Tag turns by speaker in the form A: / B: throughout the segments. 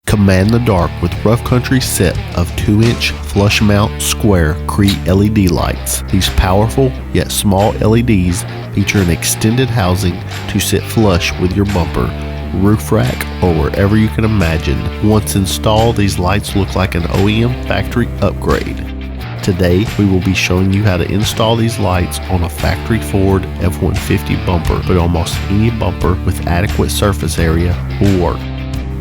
A: Command the dark with Rough Country's set of 2-inch flush mount square Cree LED lights. These powerful yet small LEDs feature an extended housing to sit flush with your bumper, roof rack, or wherever you can imagine. Once installed, these lights look like an OEM factory upgrade. Today, we will be showing you how to install these lights on a factory Ford F-150 bumper, but almost any bumper with adequate surface area will work.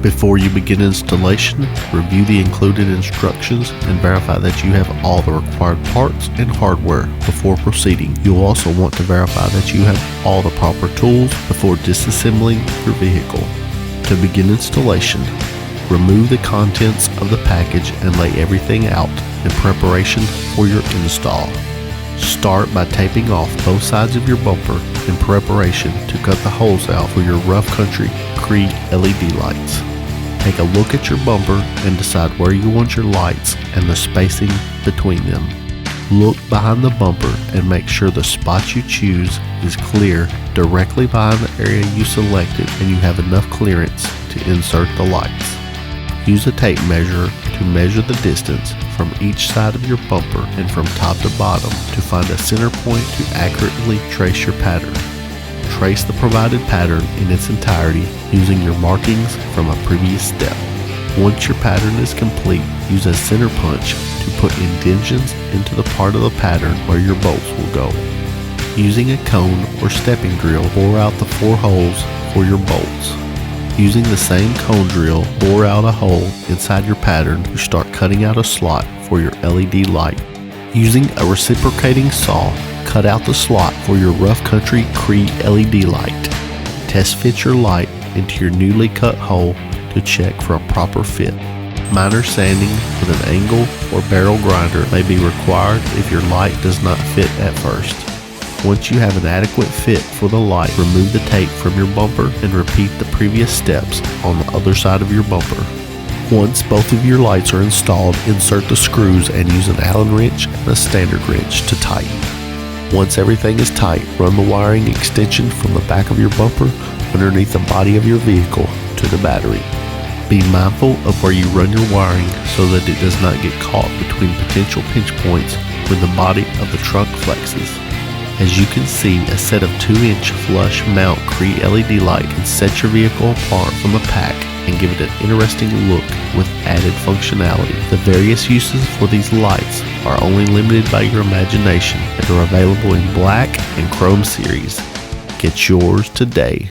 A: Before you begin installation, review the included instructions and verify that you have all the required parts and hardware before proceeding. You'll also want to verify that you have all the proper tools before disassembling your vehicle. To begin installation, remove the contents of the package and lay everything out in preparation for your install. Start by taping off both sides of your bumper in preparation to cut the holes out for your Rough Country Cree LED lights. Take a look at your bumper and decide where you want your lights and the spacing between them. Look behind the bumper and make sure the spot you choose is clear directly behind the area you selected and you have enough clearance to insert the lights. Use a tape measure to measure the distance from each side of your bumper and from top to bottom to find a center point to accurately trace your pattern. Trace the provided pattern in its entirety using your markings from a previous step. Once your pattern is complete, use a center punch to put indentions into the part of the pattern where your bolts will go. Using a cone or stepping drill, bore out the 4 holes for your bolts. Using the same cone drill, bore out a hole inside your pattern to start cutting out a slot for your LED light. Using a reciprocating saw, cut out the slot for your Rough Country Cree LED light. Test fit your light into your newly cut hole to check for a proper fit. Minor sanding with an angle or barrel grinder may be required if your light does not fit at first. Once you have an adequate fit for the light, remove the tape from your bumper and repeat the previous steps on the other side of your bumper. Once both of your lights are installed, insert the screws and use an Allen wrench and a standard wrench to tighten. Once everything is tight, run the wiring extension from the back of your bumper underneath the body of your vehicle to the battery. Be mindful of where you run your wiring so that it does not get caught between potential pinch points when the body of the truck flexes. As you can see, a set of 2-inch flush mount Cree LED light can set your vehicle apart from the pack and give it an interesting look with added functionality. The various uses for these lights are only limited by your imagination and are available in black and chrome series. Get yours today.